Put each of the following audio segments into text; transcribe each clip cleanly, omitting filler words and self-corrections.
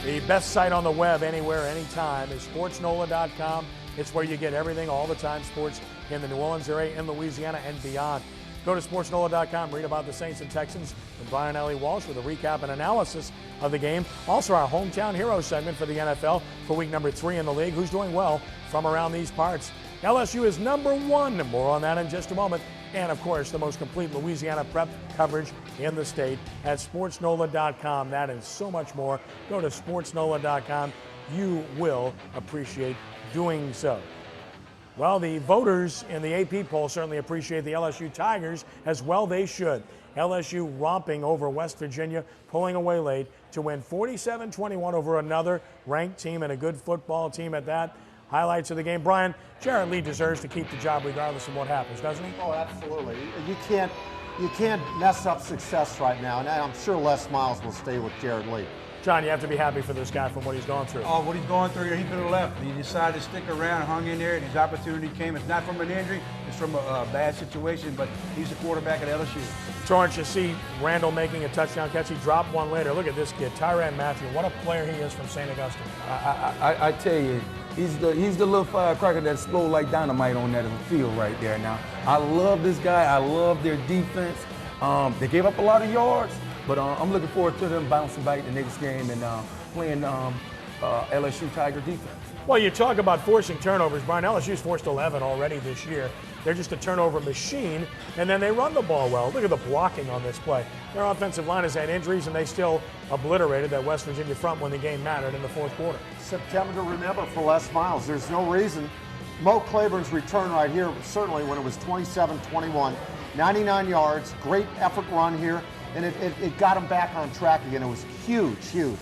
The best site on the web, anywhere, anytime, is SportsNOLA.com. It's where you get everything, all the time, sports in the New Orleans area, in Louisiana, and beyond. Go to SportsNOLA.com, read about the Saints and Texans from Brian Ellie Walsh with a recap and analysis of the game. Also, our Hometown Heroes segment for the NFL for week number 3 in the league. Who's doing well from around these parts? LSU is #1. More on that in just a moment. And, of course, the most complete Louisiana prep coverage in the state at SportsNOLA.com. That and so much more. Go to SportsNOLA.com. You will appreciate doing so. Well, the voters in the AP poll certainly appreciate the LSU Tigers, as well they should. LSU romping over West Virginia, pulling away late to win 47-21 over another ranked team and a good football team at that. Highlights of the game. Brian, Jared Lee deserves to keep the job regardless of what happens, doesn't he? Oh, absolutely. You can't mess up success right now, and I'm sure Les Miles will stay with Jared Lee. John, you have to be happy for this guy from what he's gone through. Oh, what he's going through here, he could have left. He decided to stick around, hung in there, and his opportunity came. It's not from an injury, it's from a bad situation, but he's the quarterback at LSU. Torrance, you see Randall making a touchdown catch. He dropped one later. Look at this kid, Tyrann Mathieu. What a player he is from St. Augustine. I tell you, he's the little firecracker that explode like dynamite on that field right there. Now, I love this guy. I love their defense. They gave up a lot of yards, but I'm looking forward to them bouncing back the next game and playing LSU Tiger defense. Well, you talk about forcing turnovers. Brian, LSU's forced 11 already this year. They're just a turnover machine, and then they run the ball well. Look at the blocking on this play. Their offensive line has had injuries, and they still obliterated that West Virginia front when the game mattered in the fourth quarter. September to remember for Les Miles. There's no reason. Mo Claiborne's return right here, certainly when it was 27-21, 99 yards, great effort run here, and it got him back on track again. It was huge, huge.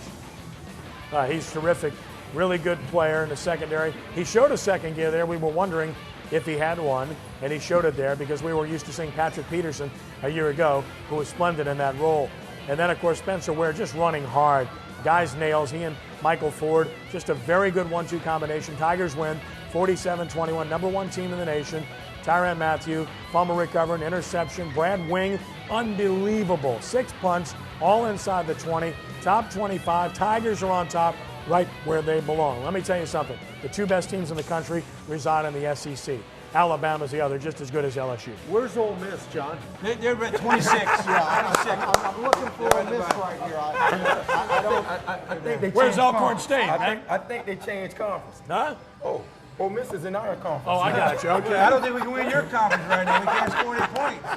He's terrific. Really good player in the secondary. He showed a second gear there. We were wondering if he had one, and he showed it there because we were used to seeing Patrick Peterson a year ago, who was splendid in that role. And then, of course, Spencer Ware just running hard. Guys nails. He and Michael Ford, just a very good 1-2 combination. Tigers win 47-21, #1 team in the nation. Tyrann Mathieu, fumble recovery, interception. Brad Wing, unbelievable. 6 punts, all inside the 20, top 25. Tigers are on top, right where they belong. Let me tell you something. The 2 best teams in the country reside in the SEC. Alabama's the other, just as good as LSU. Where's Ole Miss, John? They're at 26. I'm looking for Ole Miss right here. I think they Where's changed Alcorn conference. State, man? I think they changed conference. Huh? Oh, Ole Miss is in our conference. Oh, I got you. Okay. I don't think we can win your conference right now. We can't score any points.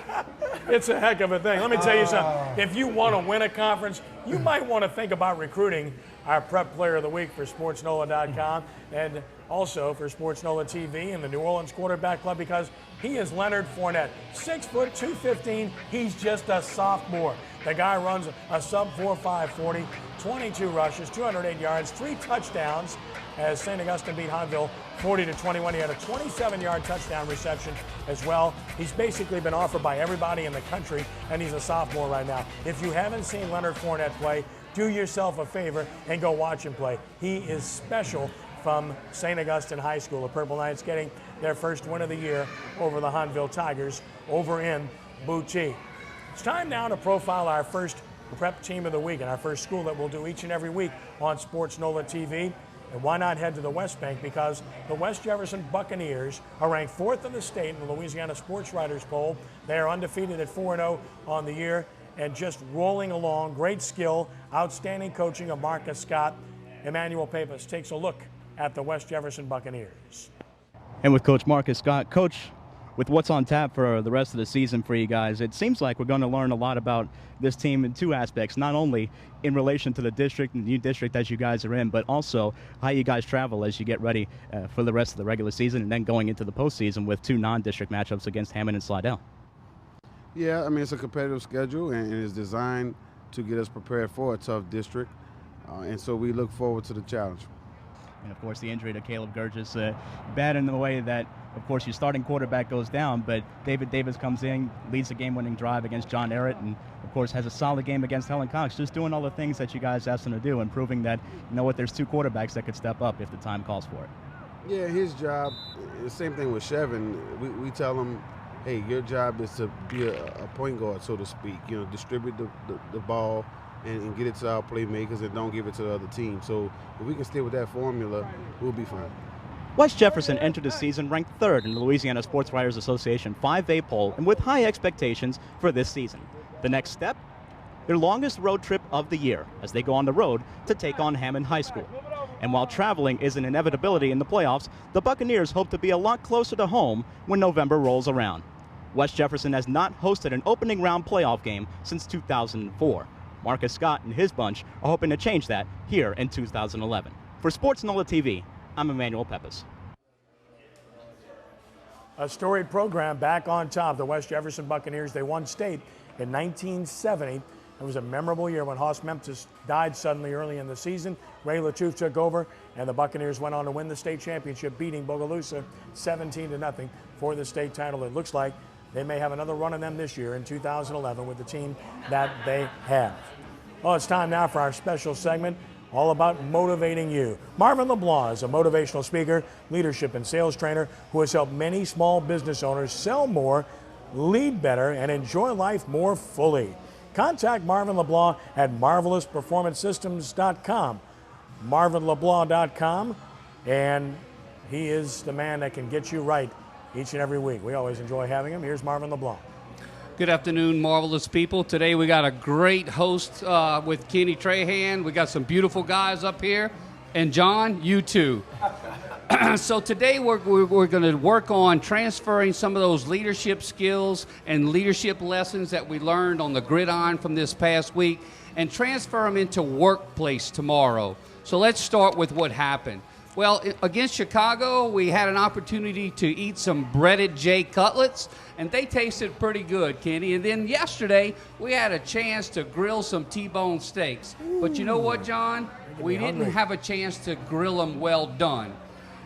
It's a heck of a thing. Let me tell you something. If you want to win a conference, you might want to think about recruiting our prep player of the week for SportsNOLA.com and also for SportsNOLA-TV and the New Orleans Quarterback Club, because he is Leonard Fournette. 6 foot, 215. He's just a sophomore. The guy runs a sub-4.5 40, 22 rushes, 208 yards, 3 touchdowns as St. Augustine beat Huntville 40-21. He had a 27-yard touchdown reception as well. He's basically been offered by everybody in the country, and he's a sophomore right now. If you haven't seen Leonard Fournette play, do yourself a favor and go watch him play. He is special from St. Augustine High School. The Purple Knights getting their first win of the year over the Huntville Tigers over in Boutique. It's time now to profile our first prep team of the week and our first school that we'll do each and every week on SportsNOLA-TV. And why not head to the West Bank? Because the West Jefferson Buccaneers are ranked 4th in the state in the Louisiana Sports Writers Poll. They are undefeated at 4-0 on the year and just rolling along. Great skill, outstanding coaching of Marcus Scott. Emmanuel Pappas takes a look at the West Jefferson Buccaneers. And with Coach Marcus Scott, Coach, with what's on tap for the rest of the season for you guys, it seems like we're going to learn a lot about this team in 2 aspects, not only in relation to the district, the new district that you guys are in, but also how you guys travel as you get ready for the rest of the regular season and then going into the postseason with 2 non-district matchups against Hammond and Slidell. Yeah, I mean, it's a competitive schedule and it's designed to get us prepared for a tough district, and so we look forward to the challenge. And, of course, the injury to Caleb Gurgis, bad in the way that, of course, your starting quarterback goes down, but David Davis comes in, leads the game-winning drive against John Errett, and, of course, has a solid game against Helen Cox, just doing all the things that you guys asked him to do and proving that, you know what, there's 2 quarterbacks that could step up if the time calls for it. Yeah, his job, the same thing with Chevin. We tell him, hey, your job is to be a point guard, so to speak. You know, distribute the ball, and get it to our playmakers and don't give it to the other team. So if we can stay with that formula, we'll be fine. West Jefferson entered the season ranked third in the Louisiana Sports Writers Association 5A poll and with high expectations for this season. The next step? Their longest road trip of the year as they go on the road to take on Hammond High School. And while traveling is an inevitability in the playoffs, the Buccaneers hope to be a lot closer to home when November rolls around. West Jefferson has not hosted an opening round playoff game since 2004. Marcus Scott and his bunch are hoping to change that here in 2011. For SportsNOLA TV, I'm Emmanuel Peppes. A storied program back on top. The West Jefferson Buccaneers, they won state in 1970. It was a memorable year when Hoss Memphis died suddenly early in the season. Ray Latouf took over, and the Buccaneers went on to win the state championship, beating Bogalusa 17-0 for the state title. It looks like they may have another run on them this year in 2011 with the team that they have. Well, it's time now for our special segment all about motivating you. Marvin LeBlanc is a motivational speaker, leadership and sales trainer who has helped many small business owners sell more, lead better, and enjoy life more fully. Contact Marvin LeBlanc at marvelousperformancesystems.com, marvinleblanc.com, and he is the man that can get you right each and every week. We always enjoy having him. Here's Marvin LeBlanc. Good afternoon, marvelous people. Today we got a great host with Kenny Trahan. We got some beautiful guys up here. And John, you too. So today we're going to work on transferring some of those leadership skills and leadership lessons that we learned on the gridiron from this past week and transfer them into workplace tomorrow. So let's start with what happened. Well, against Chicago, we had an opportunity to eat some breaded J cutlets, and they tasted pretty good, Kenny. And then yesterday, we had a chance to grill some T-bone steaks. But you know what, John? We didn't have a chance to grill them well done.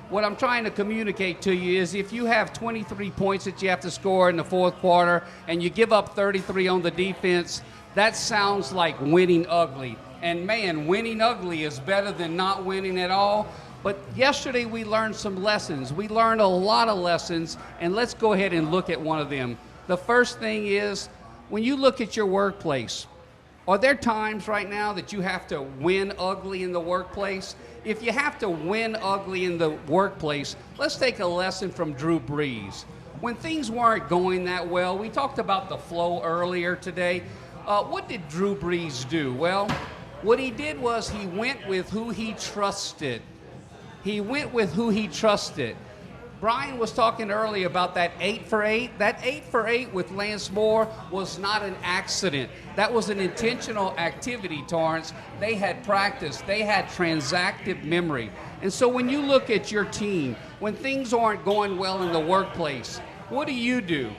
What I'm trying to communicate to you is if you have 23 points that you have to score in the fourth quarter and you give up 33 on the defense, that sounds like winning ugly. And man, winning ugly is better than not winning at all. But yesterday we learned some lessons. We learned a lot of lessons, and let's go ahead and look at one of them. The first thing is, when you look at your workplace, are there times right now that you have to win ugly in the workplace? If you have to win ugly in the workplace, let's take a lesson from Drew Brees. When things weren't going that well, we talked about the flow earlier today. What did Drew Brees do? Well, what he did was he went with who he trusted. He went with who he trusted. Brian was talking earlier about that 8 for 8. That 8 for 8 with Lance Moore was not an accident. That was an intentional activity, Torrance. They had practice. They had transactive memory. And so when you look at your team, when things aren't going well in the workplace, what do?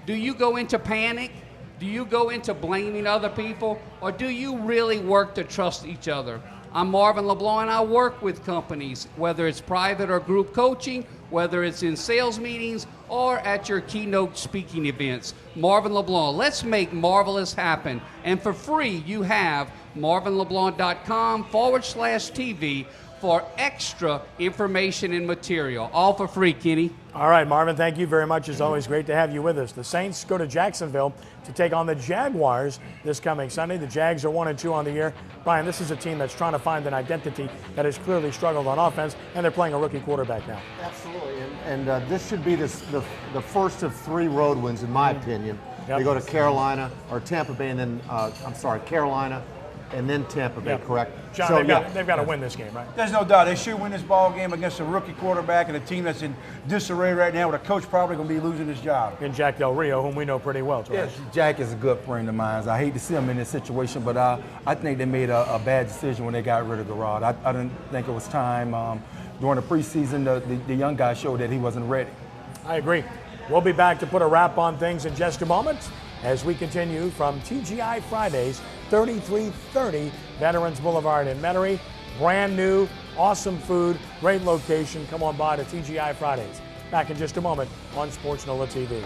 Do you go into panic? Do you go into blaming other people? Or do you really work to trust each other? I'm Marvin LeBlanc, and I work with companies, whether it's private or group coaching, whether it's in sales meetings or at your keynote speaking events. Marvin LeBlanc, let's make marvelous happen. And for free, you have marvinleblanc.com/TV for extra information and material. All for free, Kenny. All right, Marvin, thank you very much. It's always great to have you with us. The Saints go to Jacksonville to take on the Jaguars this coming Sunday. The Jags are 1-2 on the year. Brian, this is a team that's trying to find an identity that has clearly struggled on offense, and they're playing a rookie quarterback now. Absolutely, and this should be the first of 3 road wins, in my opinion. Yep. They go to Carolina, or Tampa Bay, and then, Carolina, and then Tampa Bay, Yep. correct? John, So, they've got to win this game, right? There's no doubt they should win this ball game against a rookie quarterback and a team that's in disarray right now with a coach probably going to be losing his job. And Jack Del Rio, whom we know pretty well. Yes, Jack is a good friend of mine. I hate to see him in this situation, but I think they made a bad decision when they got rid of Garrard. I didn't think it was time. During the preseason, the young guy showed that he wasn't ready. I agree. We'll be back to put a wrap on things in just a moment as we continue from TGI Fridays, 3330 Veterans Boulevard in Metairie. Brand new, awesome food, great location. Come on by to TGI Fridays. Back in just a moment on SportsNOLA TV.